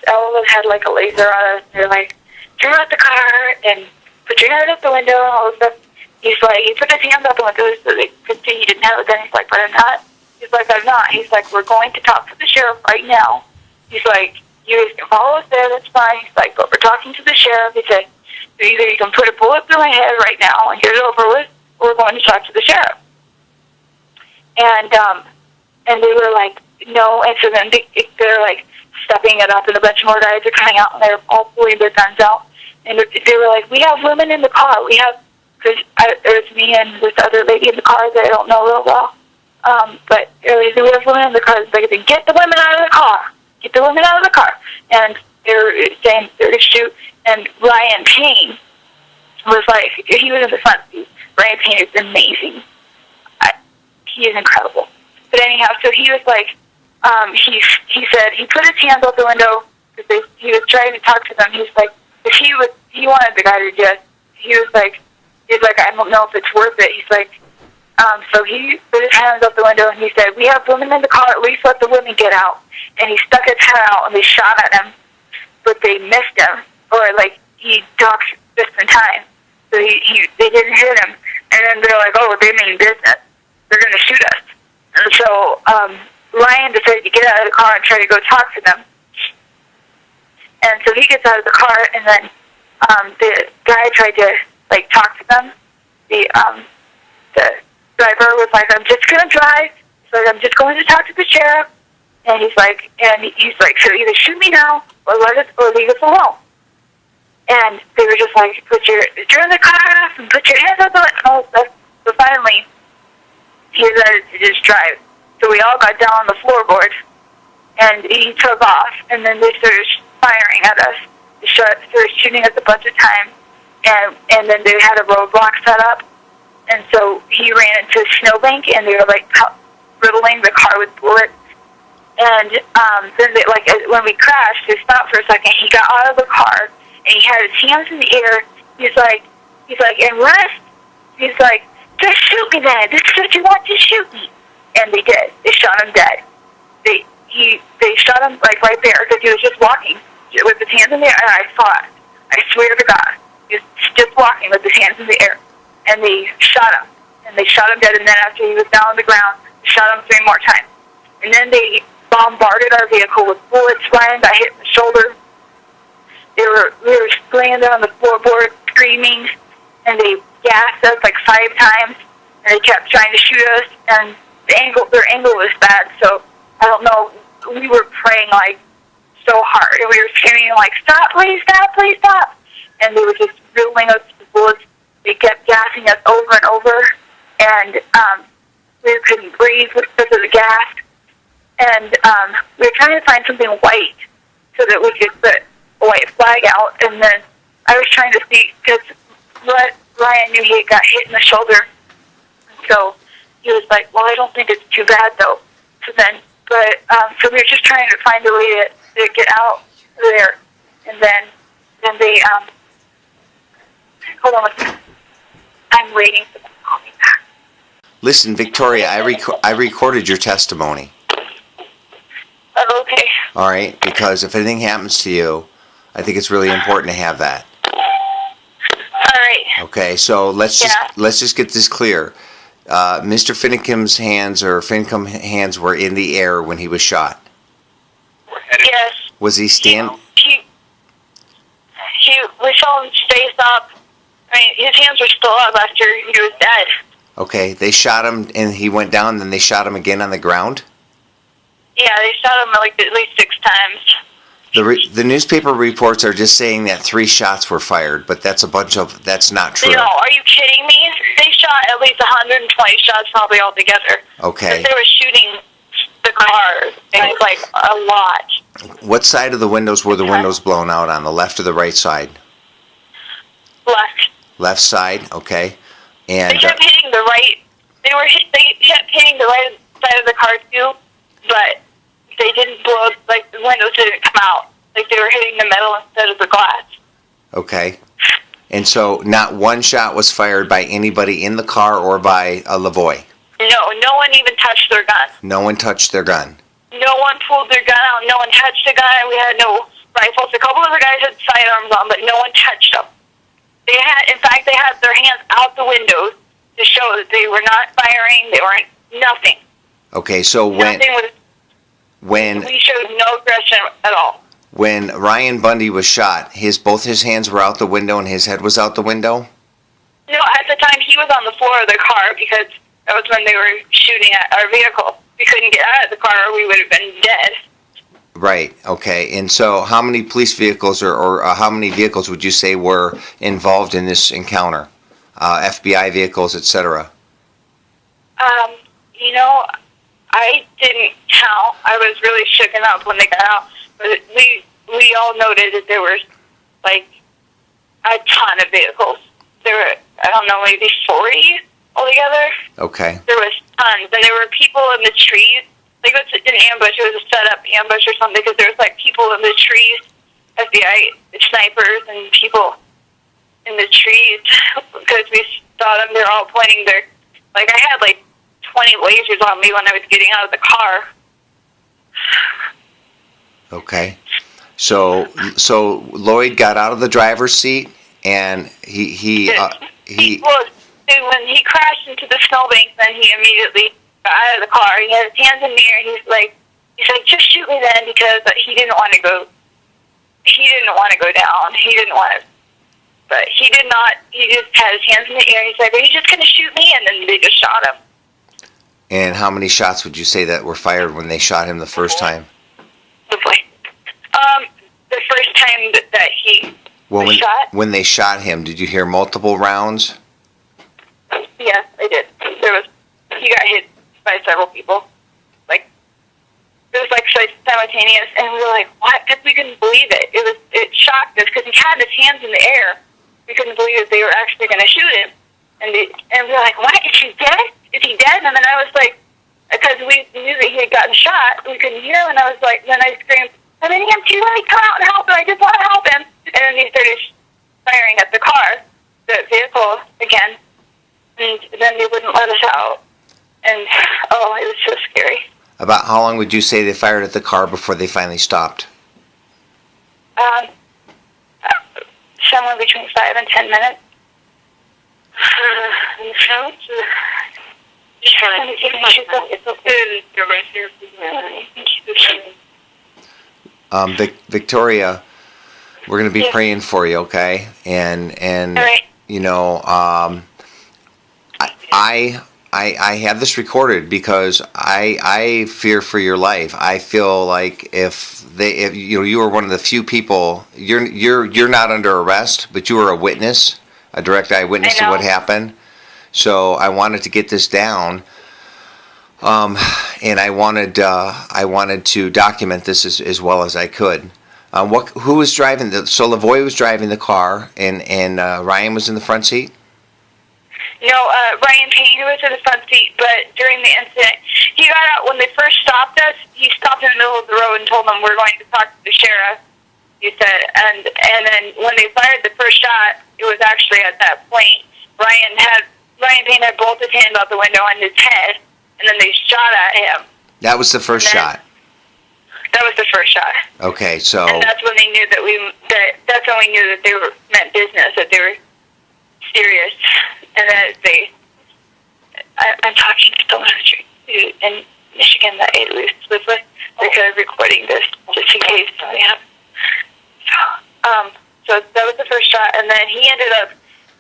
all of us had like a laser on us. They're like, turn out the car and put your head out the window and all this stuff. He's like, he put his hands out the window so they could see he didn't have it. Then he's like, but I'm not. He's like, I'm not. He's like, we're going to talk to the sheriff right now. He's like, you guys can follow us there, that's fine. He's like, but we're talking to the sheriff. He said, either you can put a bullet through my head right now and get it over with, or we're going to talk to the sheriff. And they were like, no. And so then they're like stepping it up, and a bunch more guys are coming out, and they're all pulling their guns out. And they were like, we have women in the car. We have, because there was me and this other lady in the car that I don't know real well. But we have women in the car. They said, get the women out of the car. Get the women out of the car. And they're saying they're going to shoot. And Ryan Payne was like, he was in the front seat. Ryan Payne is amazing. He is incredible. But anyhow, so he was like, he said he put his hands out the window because he was trying to talk to them. He was like, if he wanted the guy to just, he was like, I don't know if it's worth it. He's like, so he put his hands out the window and he said, we have women in the car, at least let the women get out. And he stuck his head out and they shot at him, but they missed him, or like he ducked just in time. So they didn't hit him. And then they're like, oh, they mean business. They're going to shoot us. And so Ryan decided to get out of the car and try to go talk to them. And so he gets out of the car, and then the guy tried to like talk to them. The driver was like, I'm just going to drive. So I'm just going to talk to the sheriff. And he's like, so either shoot me now or leave us alone. And they were just like, turn the car off and put your hands up on it. So finally, he decided to just drive. So we all got down on the floorboard, and he took off, and then they started firing at us. They started shooting us a bunch of times, and then they had a roadblock set up, and so he ran into a snowbank, and they were like riddling the car with bullets. And then they, like, when we crashed, they stopped for a second. He got out of the car, and he had his hands in the air. He's like, and rest. He's like, just shoot me then. This is what you want, just shoot me. And they did. They shot him dead. They shot him like right there because he was just walking with his hands in the air, and I saw it. I swear to God, he was just walking with his hands in the air, and they shot him. And they shot him dead. And then after he was down on the ground, they shot him 3 more times. And then they bombarded our vehicle with bullets. Ryan got hit in the shoulder. We were laying there on the floorboard screaming, and they gassed us like 5 times, and they kept trying to shoot us, and their angle was bad, so I don't know, we were praying like so hard, and we were screaming like, stop, please stop, please stop, and they were just riddling us with bullets. They kept gassing us over and over, and we couldn't breathe because of the gas, and we were trying to find something white so that we could put a white flag out, and then I was trying to see, because Ryan knew he got hit in the shoulder, so he was like, well, I don't think it's too bad, though. So we were just trying to find a way to get out there, and then they, hold on one second. I'm waiting for them to call me back. Listen, Victoria, I recorded your testimony. Oh, okay. All right, because if anything happens to you, I think it's really important to have that. All right. Okay, so let's just get this clear. Mr. Finicum's hands were in the air when he was shot. Yes. Was he We saw him face up. I mean, his hands were still up after he was dead. Okay, they shot him and he went down, then they shot him again on the ground? Yeah, they shot him like at least 6 times. The newspaper reports are just saying that 3 shots were fired, but that's not true. No, are you kidding me? They shot at least 120 shots probably altogether. Okay. Because they were shooting the car, and it's like a lot. What side of the windows were the windows blown out on, the left or the right side? Left. Left side, okay. And they kept hitting the right. They kept hitting the right side of the car too, but they didn't blow. Like the windows didn't come out. Like they were hitting the metal instead of the glass. Okay. And so not one shot was fired by anybody in the car or by a LaVoy? No one even touched their gun. No one touched their gun? No one pulled their gun out. No one touched the gun. We had no rifles. A couple of the guys had sidearms on, but no one touched them. In fact, they had their hands out the windows to show that they were not firing. They weren't nothing. Okay, so when we showed no aggression at all. When Ryan Bundy was shot, both his hands were out the window and his head was out the window? No, at the time he was on the floor of the car because that was when they were shooting at our vehicle. We couldn't get out of the car or we would have been dead. Right, okay. And so how many police vehicles or how many vehicles would you say were involved in this encounter? FBI vehicles, etc. You know, I didn't count. I was really shooken up when they got out. But we all noted that there was, like, a ton of vehicles. There were, I don't know, maybe 40 altogether. Okay. There was tons. And there were people in the trees. Like, it was an ambush. It was a set-up ambush or something because there was, like, people in the trees, FBI snipers and people in the trees because we saw them. They're all pointing their, like, I had, like, 20 lasers on me when I was getting out of the car. Okay. So Lloyd got out of the driver's seat and he when he crashed into the snowbank, then he immediately got out of the car. He had his hands in the air. He's like, just shoot me then, because he didn't want to go. He didn't want to go down. He didn't want to. But he did not. He just had his hands in the air. He's like, "Are you just going to shoot me?" And then they just shot him. And how many shots would you say that were fired when they shot him the first time? The first time that he was shot. When they shot him, did you hear multiple rounds? Yes, I did. He got hit by several people. Like, it was like simultaneous, and we were like, "What?" Because we couldn't believe it. It shocked us because he had his hands in the air. We couldn't believe that they were actually going to shoot him, and we were like, "What? Is he dead? Is he dead?" And then I was like, because we knew that he had gotten shot, we couldn't hear him, and I was like, then I screamed, "I'm in EMT, let me come out and help him, I just want to help him." And then they started firing at the car, the vehicle again, and then they wouldn't let us out. And, it was so scary. About how long would you say they fired at the car before they finally stopped? Somewhere between 5 and 10 minutes. Victoria, we're going to be praying for you, okay? And right. You know, I have this recorded because I fear for your life. I feel like if you were one of the few people, you're not under arrest, but you were a witness, a direct eyewitness to what happened. So I wanted to get this down, and I wanted to document this as well as I could. Who was driving so LaVoy was driving the car, and Ryan was in the front seat? No, Ryan Payne was in the front seat, but during the incident, he got out. When they first stopped us, he stopped in the middle of the road and told them, "We're going to talk to the sheriff," he said. And then when they fired the first shot, it was actually at that point, Ryan Payne had both his hands out the window on his head, and then they shot at him. That was the first shot? That was the first shot. Okay, so... And that's when they knew that's when we knew that they meant business, that they were serious, and that I'm talking to someone in Michigan that I live with, because recording this just in case. So that was the first shot, and then he ended up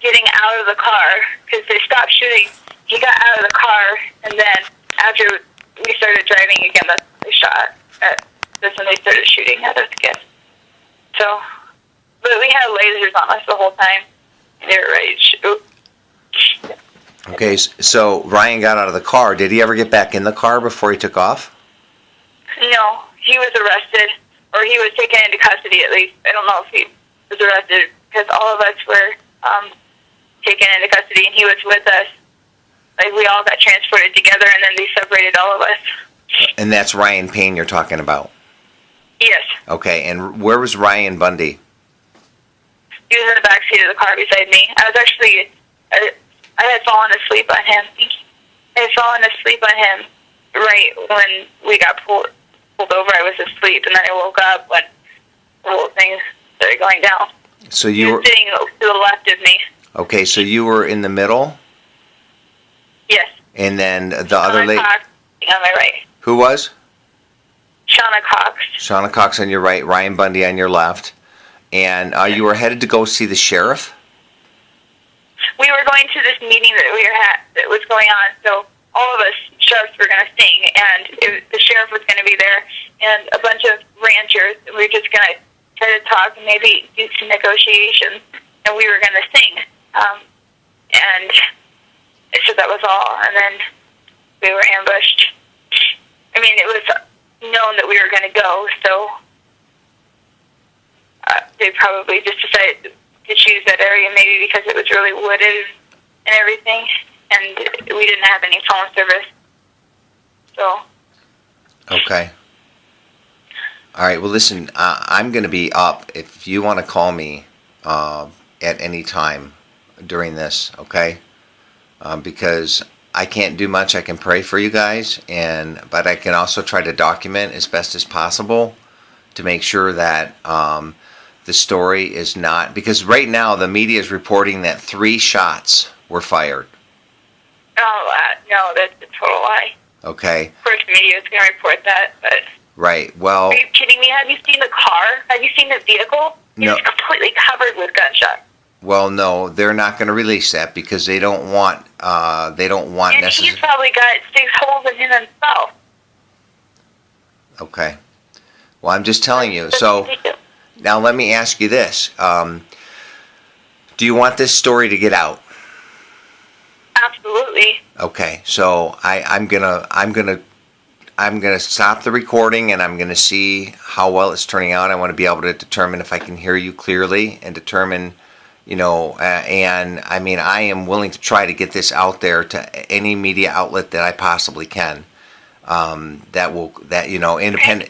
getting out of the car because they stopped shooting. He got out of the car, and then after we started driving again, that's when they shot. That's when they started shooting at us again. So, but we had lasers on us the whole time. They were ready to shoot. Okay, so Ryan got out of the car. Did he ever get back in the car before he took off? No, he was arrested, or he was taken into custody at least. I don't know if he was arrested, because all of us were taken into custody, and he was with us. Like, we all got transported together, and then they separated all of us. And that's Ryan Payne you're talking about? Yes. Okay, and where was Ryan Bundy? He was in the back seat of the car beside me. I was actually, I had fallen asleep on him. I had fallen asleep on him right when we got pulled over. I was asleep, and then I woke up when started going down. So He you was were sitting to the left of me. okay. So you were in the middle, Yes. and then the other Shauna lady. Cox on my right. Who was? Shauna Cox. Shauna Cox on your right, Ryan Bundy on your left, and you were headed to go see the sheriff. We were going to this meeting that was going on, so all of us sheriffs were going to sing, and the sheriff was going to be there, and a bunch of ranchers. We were just going to try to talk and maybe do some negotiations, and we were going to sing. And so that was all, and then we were ambushed. I mean, it was known that we were going to go, so they probably just decided to choose that area maybe because it was really wooded and everything, and we didn't have any phone service. So. Okay. All right. Well, listen, I'm going to be up if you want to call me at any time during this, okay? Because I can't do much. I can pray for you guys, but I can also try to document as best as possible to make sure that the story is not, because right now the media is reporting that 3 shots were fired. Oh, no, that's a total lie. Okay. Of course, media is going to report that, but. Right. Well. Are you kidding me? Have you seen the car? Have you seen the vehicle? No. It's completely covered with gunshots. Well, no, they're not going to release that because they don't want. And he's probably got 6 holes in him himself. Okay. Well, I'm just telling you. So now let me ask you this: do you want this story to get out? Absolutely. Okay. So I'm gonna stop the recording and I'm gonna see how well it's turning out. I want to be able to determine if I can hear you clearly and determine. And I mean, I am willing to try to get this out there to any media outlet that I possibly can.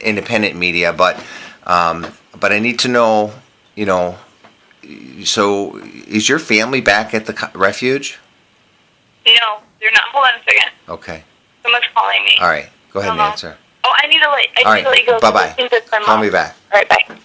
Independent media, but I need to know, so is your family back at the refuge? No, they're not. Hold on a second. Okay. Someone's calling me. All right. Go ahead and answer. Oh, I need to let you go. Bye-bye. Call me back. All right, bye.